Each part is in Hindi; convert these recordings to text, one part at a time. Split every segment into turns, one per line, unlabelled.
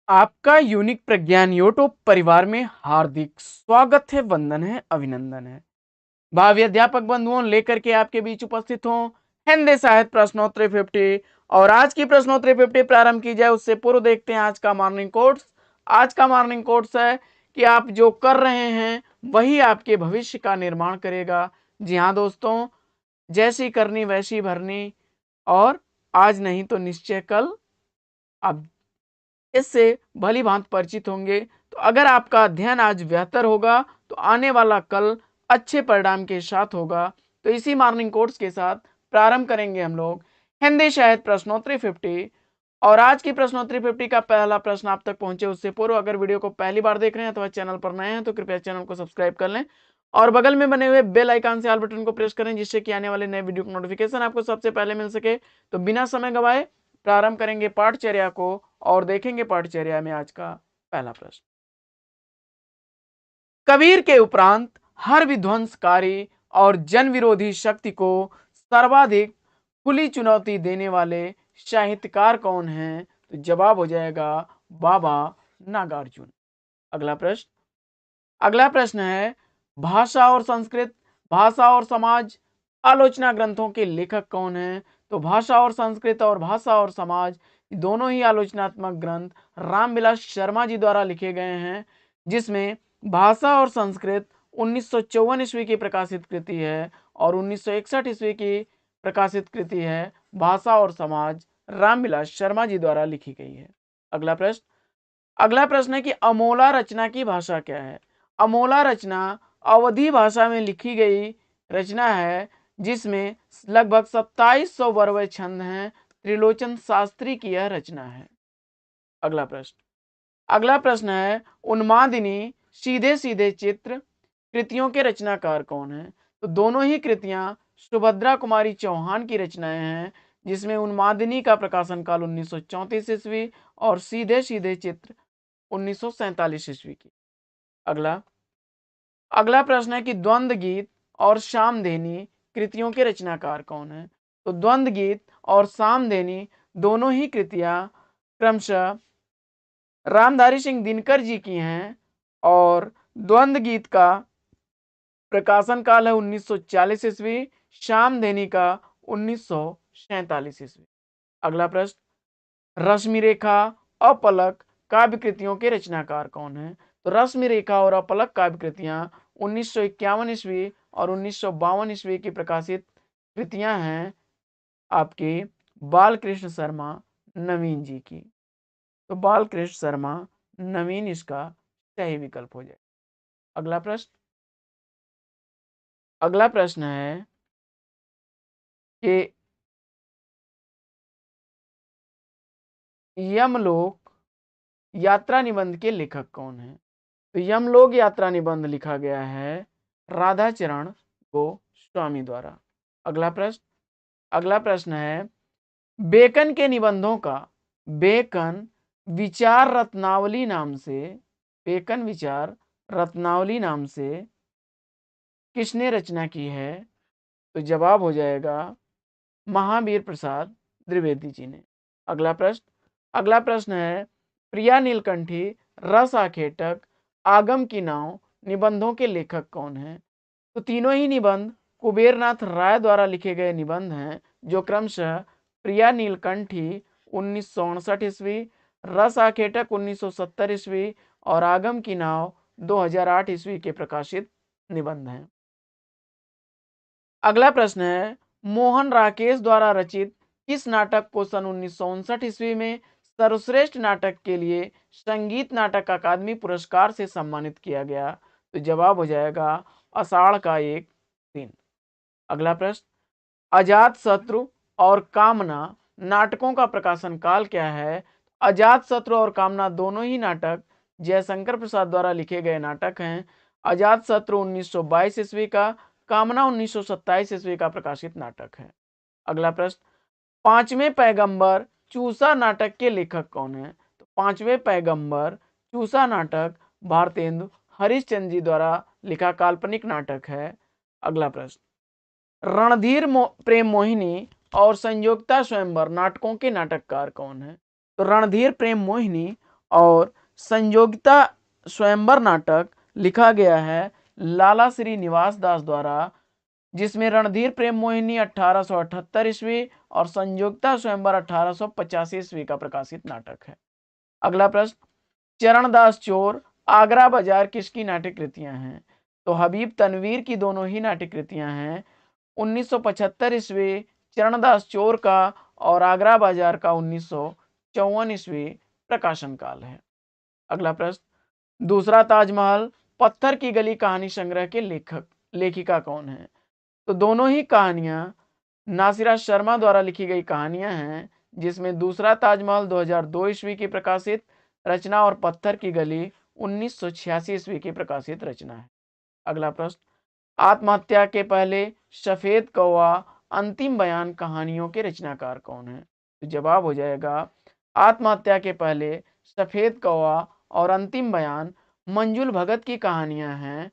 आपका यूनिक प्रज्ञान यूट्यूब परिवार में हार्दिक स्वागत है, वंदन है, अभिनंदन है। भावी अध्यापक बंधुओं, लेकर के आपके बीच उपस्थित हूं हिंदी साहित्य प्रश्नोत्तरी 50। और आज की प्रश्नोत्तरी 50 प्रारंभ की जाए उससे पूर्व देखते हैं आज का मॉर्निंग कोट्स। आज का मॉर्निंग कोट्स है कि आप जो कर रहे हैं वही आपके भविष्य का निर्माण करेगा। जी हाँ दोस्तों, जैसी करनी वैसी भरनी, और आज नहीं तो निश्चय कल। आप इससे भली भांति परिचित होंगे। तो अगर आपका अध्ययन आज बेहतर होगा तो आने वाला कल अच्छे परिणाम के साथ होगा। तो इसी मॉर्निंग कोर्स के साथ प्रारंभ करेंगे हम लोग हिंदी साहित्य प्रश्नोत्तरी 50। और आज की प्रश्नोत्तरी 50 का पहला प्रश्न आप तक पहुंचे उससे पूर्व अगर वीडियो को पहली बार देख रहे हैं अथवा चैनल पर नए हैं तो कृपया चैनल को सब्सक्राइब कर लें और बगल में बने हुए बेल आइकन से ऑल बटन को प्रेस करें, जिससे कि आने वाले नए वीडियो का नोटिफिकेशन आपको सबसे पहले मिल सके। तो बिना समय गवाए प्रारंभ करेंगे पाठचर्या को और देखेंगे पाठचर्या में आज का पहला प्रश्न। कबीर के उपरांत हर विध्वंसकारी और जन विरोधी शक्ति को सर्वाधिक खुली चुनौती देने वाले साहित्यकार कौन हैं? तो जवाब हो जाएगा बाबा नागार्जुन। अगला प्रश्न है भाषा और संस्कृत, भाषा और समाज आलोचना ग्रंथों के लेखक कौन हैं? तो भाषा और संस्कृत और भाषा और समाज दोनों ही आलोचनात्मक ग्रंथ रामविलास शर्मा जी द्वारा लिखे गए हैं, जिसमें भाषा और संस्कृत 1954 ईस्वी की प्रकाशित कृति है और 1961 ईस्वी की प्रकाशित कृति है भाषा और समाज, रामविलास शर्मा जी द्वारा लिखी गई है। अगला प्रश्न है कि अमोला रचना की भाषा क्या है? अमोला रचना अवधी भाषा में लिखी गई रचना है, जिसमें लगभग 2700 वर्ग छंद हैं। त्रिलोचन शास्त्री की यह रचना है। अगला प्रश्न है उन्मादिनी सीधे सीधे चित्र कृतियों के रचनाकार कौन है? तो दोनों ही कृतियां सुभद्रा कुमारी चौहान की रचनाएं हैं, जिसमें उन्मादिनी का प्रकाशन काल 1934 ईस्वी और सीधे सीधे चित्र 1947 ईस्वी की। अगला प्रश्न है कि द्वंद्व गीत और सामधेनी कृतियों के रचनाकार कौन है? तो द्वंद्व गीत और सामधेनी दोनों ही कृतियां क्रमशः रामधारी सिंह दिनकर जी की हैं और द्वंद्व गीत का प्रकाशन काल है 1940 ईस्वी, सामधेनी का 1947 ईस्वी। अगला प्रश्न रश्मि रेखा अपलक काव्य कृतियों के रचनाकार कौन है? तो रश्मि रेखा और अपलक काव्य कृतियां 1951 ईस्वी और 1952 ईस्वी की प्रकाशित कृतियां हैं आपके बालकृष्ण शर्मा नवीन जी की। तो बालकृष्ण शर्मा नवीन इसका सही विकल्प हो जाए। अगला प्रश्न है कि यमलोक यात्रा निबंध के लेखक कौन है? तो यमलोक यात्रा निबंध लिखा गया है राधाचरण गोस्वामी द्वारा। अगला प्रश्न है बेकन के निबंधों का बेकन विचार रत्नावली नाम से बेकन विचार रत्नावली नाम से किसने रचना की है? तो जवाब हो जाएगा महावीर प्रसाद द्विवेदी जी ने। अगला प्रश्न है प्रिया नीलकंठी रस आखेटक आगम की नाव निबंधों के लेखक कौन है? तो तीनों ही निबंध कुबेरनाथ राय द्वारा लिखे गए निबंध हैं, जो क्रमशः प्रिया नीलकंठी 1959 ईस्वी, रस आखेटक 1970 ईस्वी और आगम की नाव 2008 ईस्वी के प्रकाशित निबंध हैं। अगला प्रश्न है मोहन राकेश द्वारा रचित किस नाटक को सन 1959 ईस्वी में सर्वश्रेष्ठ नाटक के लिए संगीत नाटक अकादमी पुरस्कार से सम्मानित किया गया? तो जवाब हो जाएगा आषाढ़ का एक दिन। अगला प्रश्न अजात शत्रु और कामना नाटकों का प्रकाशन काल क्या है? अजात शत्रु और कामना दोनों ही नाटक जयशंकर प्रसाद द्वारा लिखे गए नाटक हैं। अजात शत्रु 1922 ईस्वी का, कामना 1927 ईस्वी का प्रकाशित नाटक है। अगला प्रश्न पांचवें पैगंबर चूसा नाटक के लेखक कौन है? तो पांचवें पैगंबर चूसा नाटक भारतेंदु हरिश्चंद्र जी द्वारा लिखा काल्पनिक नाटक है। अगला प्रश्न रणधीर प्रेम मोहिनी और संयोक्ता स्वयंवर नाटकों के नाटककार कौन है? तो रणधीर प्रेम मोहिनी और संयोगिता स्वयंवर नाटक लिखा गया है लाला श्रीनिवास दास द्वारा, जिसमें रणधीर प्रेम मोहिनी 1878 ईस्वी और संयोगिता स्वयंवर 1885 ईस्वी का प्रकाशित नाटक है। अगला प्रश्न, चरणदास चोर, आगरा बाजार किसकी नाट्य कृतियां हैं? तो हबीब तनवीर की दोनों ही नाट्य कृतियां हैं। 1975 ईस्वी चरणदास चोर का और आगरा बाजार का 1954 ईस्वी प्रकाशन काल है। अगला प्रश्न, दूसरा ताजमहल, पत्थर की गली कहानी संग्रह के लेखिका कौन है? तो दोनों ही कहानियां नासिरा शर्मा द्वारा लिखी गई कहानियां हैं, जिसमें दूसरा ताजमहल 2002 ईस्वी की प्रकाशित रचना और पत्थर की गली 1986 ईस्वी की प्रकाशित रचना है। अगला प्रश्न, आत्महत्या के पहले, सफेद कौवा, अंतिम बयान कहानियों के रचनाकार कौन है? तो जवाब हो जाएगा आत्महत्या के पहले, सफेद कौवा और अंतिम बयान मंजुल भगत की कहानियां हैं,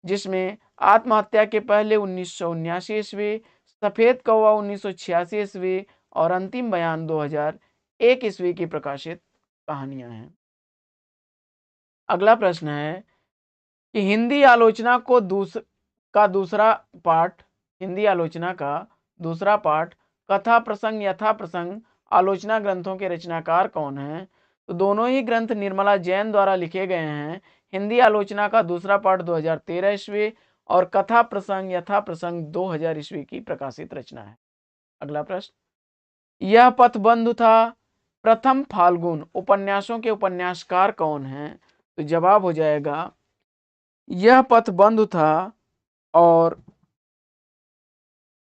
जिसमें आत्महत्या के पहले 1979 ईस्वी, सफेद कौवा 1986 ईस्वी और अंतिम बयान 2001 ईस्वी की प्रकाशित कहानियां हैं। अगला प्रश्न है कि हिंदी आलोचना का दूसरा पाठ, हिंदी आलोचना का दूसरा पाठ कथा प्रसंग यथा प्रसंग आलोचना ग्रंथों के रचनाकार कौन है? तो दोनों ही ग्रंथ निर्मला जैन द्वारा लिखे गए हैं। हिंदी आलोचना का दूसरा पाठ 2013 ईस्वी और कथा प्रसंग यथा प्रसंग 2000 ईस्वी की प्रकाशित रचना है। अगला प्रश्न, यह पथबंधु था, प्रथम फाल्गुन उपन्यासों के उपन्यासकार कौन है? तो जवाब हो जाएगा यह पथबंधु था और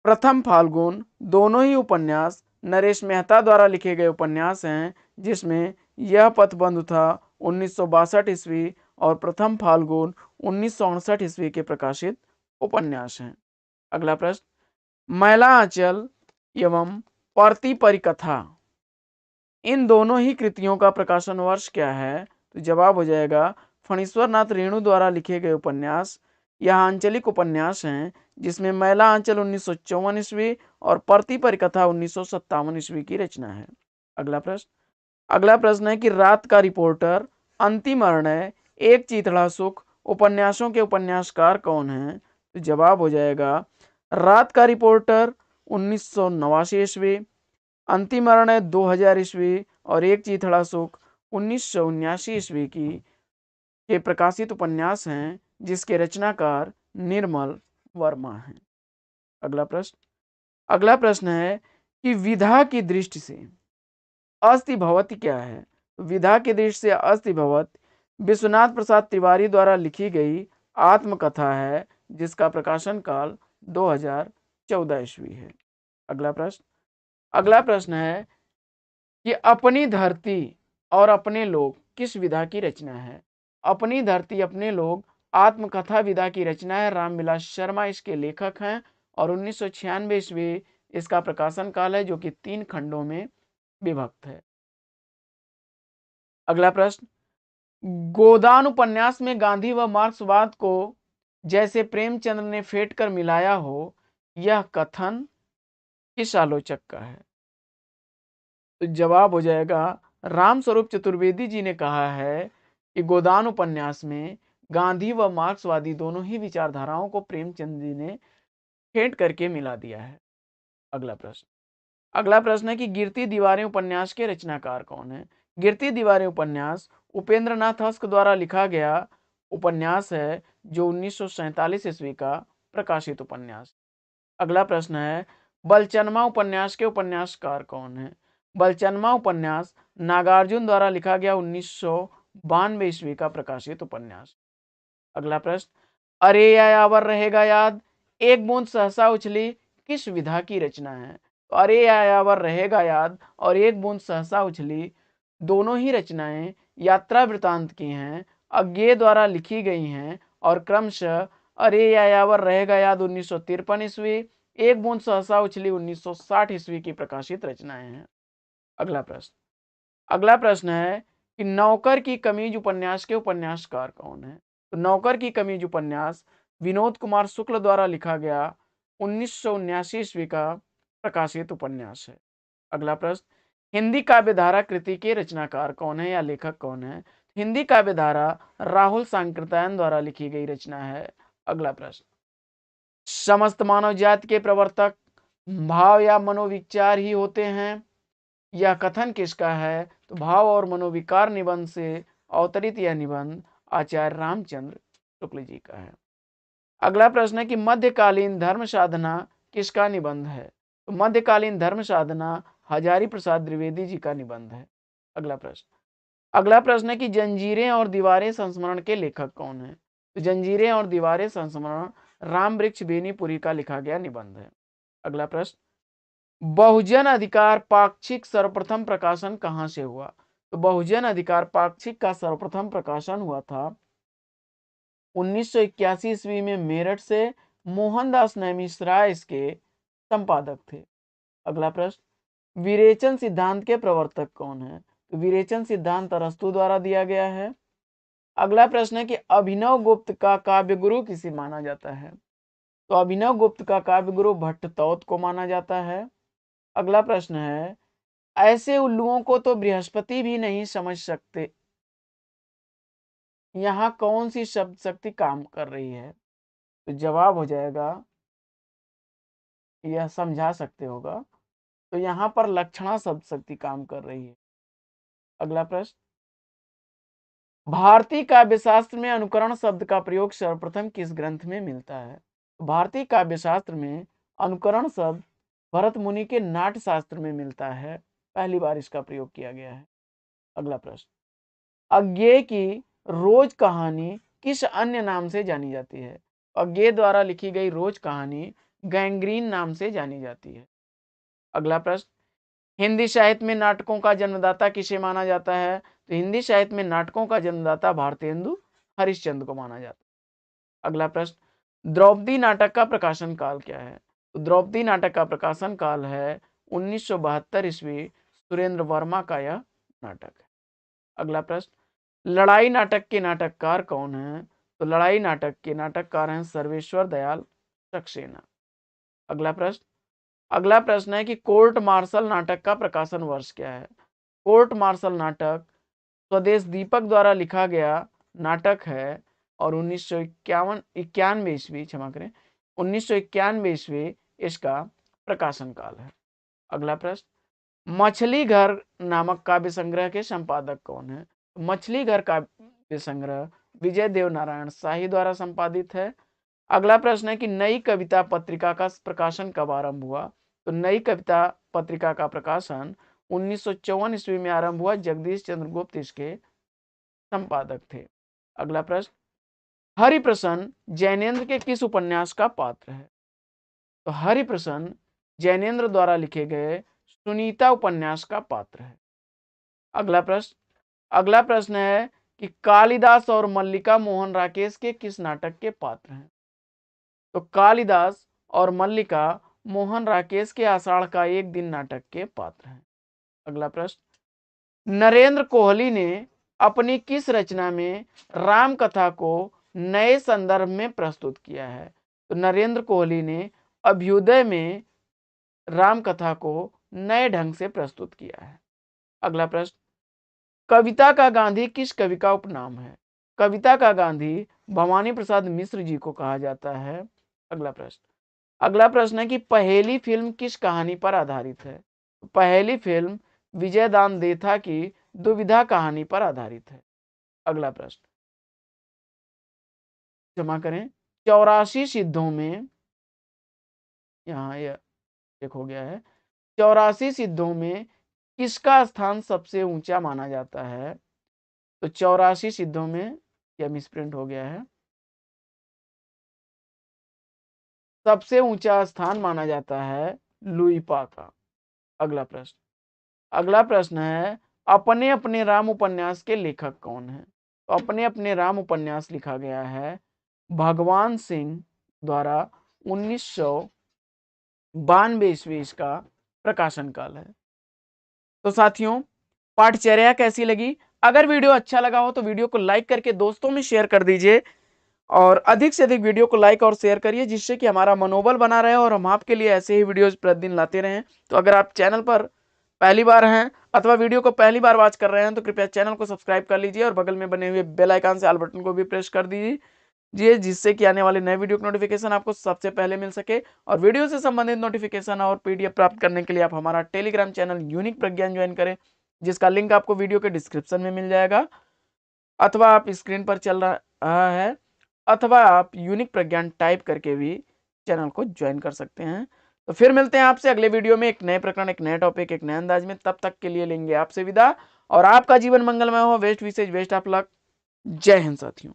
प्रथम फाल्गुन दोनों ही उपन्यास नरेश मेहता द्वारा लिखे गए उपन्यास हैं, जिसमें यह पथबंधु था 1962 ईस्वी और प्रथम फाल्गुन 1968 ईस्वी के प्रकाशित उपन्यास हैं। अगला प्रश्न, मैला आंचल एवं परती परिकथा, इन दोनों ही कृतियों का प्रकाशन वर्ष क्या है? तो जवाब हो जाएगा फणीश्वर नाथ रेणु द्वारा लिखे गए उपन्यास। यह आंचलिक उपन्यास हैं, जिसमें मैला आंचल 1954 ईस्वी और परती परिकथा 1957 ईस्वी की रचना है। अगला प्रश्न है कि रात का रिपोर्टर, अंतिम निर्णय, एक चीथड़ा सुख उपन्यासों के उपन्यासकार कौन हैं? तो जवाब हो जाएगा रात का रिपोर्टर 1989 ईस्वी, अंतिम निर्णय 2000 ईस्वी और एक चीथड़ा सुख 1979 ईस्वी की के प्रकाशित उपन्यास हैं, जिसके रचनाकार निर्मल वर्मा हैं। अगला प्रश्न है कि विधा की दृष्टि से अस्ति भवति क्या है? विधा की दृष्टि से अस्ति भवति विश्वनाथ प्रसाद तिवारी द्वारा लिखी गई आत्मकथा है, जिसका प्रकाशन काल 2014 ईस्वी है। अगला प्रश्न है कि अपनी धरती और अपने लोग किस विधा की रचना है? अपनी धरती अपने लोग आत्मकथा विधा की रचना है। रामविलास शर्मा इसके लेखक हैं और 1996 ईस्वी इसका प्रकाशन काल है, जो कि 3 खंडों में विभक्त है। अगला प्रश्न, गोदान उपन्यास में गांधी व मार्क्सवाद को जैसे प्रेमचंद्र ने फेंट कर मिलाया हो, यह कथन किस आलोचक का है? तो जवाब हो जाएगा रामस्वरूप चतुर्वेदी जी ने कहा है कि गोदान उपन्यास में गांधी व मार्क्सवादी दोनों ही विचारधाराओं को प्रेमचंद जी ने फेंट करके मिला दिया है। अगला प्रश्न है कि गिरती दीवारें उपन्यास के रचनाकार कौन है? गिरती दीवारें उपन्यास उपेंद्र नाथ हस्क द्वारा लिखा गया उपन्यास है, जो 1947 ईस्वी का प्रकाशित उपन्यास। अगला प्रश्न है बलचनमा उपन्यास के उपन्यासकार कौन है? बलचनमा उपन्यास नागार्जुन द्वारा लिखा गया 1992 ईस्वी का प्रकाशित उपन्यास। अगला प्रश्न, अरे यायावर रहेगा याद, एक बूंद सहसा उछली किस विधा की रचना है? तो अरे यायावर रहेगा याद और एक बूंद सहसा उछली दोनों ही रचनाएं यात्रा वृतांत की हैं, अज्ञेय द्वारा लिखी गई हैं और क्रमशः अरे यायावर रहेगा याद 1953 ईस्वी, एक बूंद सहसा उछली 1960 ईस्वी की प्रकाशित रचनाएं हैं। अगला प्रश्न है कि नौकर की कमीज उपन्यास के उपन्यासकार कौन है? तो नौकर की कमीज उपन्यास विनोद कुमार शुक्ल द्वारा लिखा गया 1979 ईस्वी का प्रकाशित उपन्यास है। अगला प्रश्न, हिंदी काव्यधारा कृति के रचनाकार कौन है या लेखक कौन है? हिंदी काव्यधारा राहुल सांकृत्यायन द्वारा लिखी गई रचना है। अगला प्रश्न, समस्त मानव जाति के प्रवर्तक भाव या मनोविचार ही होते हैं, यह कथन किसका है? तो भाव और मनोविकार निबंध से अवतरित यह निबंध आचार्य रामचंद्र शुक्ल जी का है। अगला प्रश्न है कि मध्यकालीन धर्म साधना किसका निबंध है? तो मध्यकालीन धर्म साधना हजारी प्रसाद द्विवेदी जी का निबंध है। अगला प्रश्न है कि जंजीरें और दीवारें संस्मरण के लेखक कौन है? तो जंजीरें और दीवारें संस्मरण राम वृक्ष बेनीपुरी का लिखा गया निबंध है। अगला प्रश्न, बहुजन अधिकार पाक्षिक सर्वप्रथम प्रकाशन कहां से हुआ? तो बहुजन अधिकार पाक्षिक का सर्वप्रथम प्रकाशन हुआ था 1981 ईस्वी में मेरठ से। मोहनदास नैमिषराय इसके संपादक थे। अगला प्रश्न, विरेचन सिद्धांत के प्रवर्तक कौन है? तो विरेचन सिद्धांत अरस्तु द्वारा दिया गया है। अगला प्रश्न है कि अभिनव गुप्त का काव्य गुरु किसे माना जाता है? तो अभिनव गुप्त का काव्य गुरु भट्टतौत को माना जाता है। अगला प्रश्न है, ऐसे उल्लुओं को तो बृहस्पति भी नहीं समझ सकते, यहाँ कौन सी शब्द शक्ति काम कर रही है? तो जवाब हो जाएगा, यह समझा सकते होगा, तो यहाँ पर लक्षणा शब्द शक्ति काम कर रही है। अगला प्रश्न, भारतीय काव्यशास्त्र में अनुकरण शब्द का प्रयोग सर्वप्रथम किस ग्रंथ में मिलता है? भारतीय काव्यशास्त्र में अनुकरण शब्द भरत मुनि के नाट्य शास्त्र में मिलता है, पहली बार इसका प्रयोग किया गया है। अगला प्रश्न, अज्ञेय की रोज कहानी किस अन्य नाम से जानी जाती है? अज्ञेय द्वारा लिखी गई रोज कहानी गैंग्रीन नाम से जानी जाती है। अगला प्रश्न, हिंदी साहित्य में नाटकों का जन्मदाता किसे माना जाता है? तो हिंदी साहित्य में नाटकों का जन्मदाता भारतेंदु हरिश्चंद्र को माना जाता है। अगला प्रश्न, द्रौपदी नाटक का प्रकाशन काल क्या है? तो द्रौपदी नाटक का प्रकाशन काल है 1972 ईस्वी, सुरेंद्र वर्मा का यह नाटक है। अगला प्रश्न, लड़ाई नाटक के नाटककार कौन है? तो लड़ाई नाटक के नाटककार हैं सर्वेश्वर दयाल सक्सेना। अगला प्रश्न है कि कोर्ट मार्शल नाटक का प्रकाशन वर्ष क्या है? कोर्ट मार्शल नाटक स्वदेश दीपक द्वारा लिखा गया नाटक है और 1991 ईस्वी, क्षमा करें, 1991 ईस्वी इसका प्रकाशन काल है। अगला प्रश्न, मछली घर नामक काव्य संग्रह के संपादक कौन है? मछली घर काव्य संग्रह विजय देव नारायण शाही द्वारा संपादित है। अगला प्रश्न है कि नई कविता पत्रिका का प्रकाशन कब आरंभ हुआ? तो नई कविता पत्रिका का प्रकाशन 1954 ईस्वी में आरंभ हुआ, जगदीश चंद्र गुप्त इसके संपादक थे। अगला प्रश्न, हरिप्रसन्न जैनेन्द्र के किस उपन्यास का पात्र है? तो हरिप्रसन्न जैनेन्द्र द्वारा लिखे गए सुनीता उपन्यास का पात्र है। अगला प्रश्न है कि कालिदास और मल्लिका मोहन राकेश के किस नाटक के पात्र हैं? तो कालिदास और मल्लिका मोहन राकेश के आषाढ़ का एक दिन नाटक के पात्र हैं। अगला प्रश्न, नरेंद्र कोहली ने अपनी किस रचना में राम कथा को नए संदर्भ में प्रस्तुत किया है? तो नरेंद्र कोहली ने अभ्युदय में राम कथा को नए ढंग से प्रस्तुत किया है। अगला प्रश्न, कविता का गांधी किस कवि का उपनाम है? कविता का गांधी भवानी प्रसाद मिश्र जी को कहा जाता है। अगला प्रश्न है कि पहेली फिल्म किस कहानी पर आधारित है? पहेली फिल्म विजयदान देथा की दुविधा कहानी पर आधारित है। अगला प्रश्न, क्षमा करें, 84 सिद्धों में, यहाँ यह एक हो गया है, 84 सिद्धों में किसका स्थान सबसे ऊंचा माना जाता है? तो 84 सिद्धों में, यह मिसप्रिंट हो गया है, सबसे ऊंचा स्थान माना जाता है लुइपा का। अगला प्रश्न है, अपने अपने राम उपन्यास के लेखक कौन है? तो अपने अपने राम उपन्यास लिखा गया है भगवान सिंह द्वारा 1992 ईस्वी इसका प्रकाशन काल है। तो साथियों, पाठचर्या कैसी लगी? अगर वीडियो अच्छा लगा हो तो वीडियो को लाइक करके दोस्तों में शेयर कर दीजिए और अधिक से अधिक वीडियो को लाइक और शेयर करिए, जिससे कि हमारा मनोबल बना रहे और हम आपके लिए ऐसे ही वीडियोस प्रतिदिन लाते रहें। तो अगर आप चैनल पर
पहली बार हैं अथवा वीडियो को पहली बार वॉच कर रहे हैं तो कृपया चैनल को सब्सक्राइब कर लीजिए और बगल में बने हुए बेल आइकन से ऑल बटन को भी प्रेस कर दीजिए, जिससे कि आने वाले नए वीडियो की नोटिफिकेशन आपको सबसे पहले मिल सके। और वीडियो से संबंधित नोटिफिकेशन और पीडीएफ प्राप्त करने के लिए आप हमारा टेलीग्राम चैनल यूनिक प्रज्ञान ज्वाइन करें, जिसका लिंक आपको वीडियो के डिस्क्रिप्शन में मिल जाएगा, अथवा आप स्क्रीन पर चल रहा है, अथवा आप यूनिक प्रज्ञान टाइप करके भी चैनल को ज्वाइन कर सकते हैं। तो फिर मिलते हैं आपसे अगले वीडियो में एक नए प्रकरण, एक नए टॉपिक, एक नए अंदाज में। तब तक के लिए लेंगे आपसे विदा और आपका जीवन मंगलमय हो। बेस्ट विशेष, बेस्ट ऑफ लक। जय हिंद साथियों।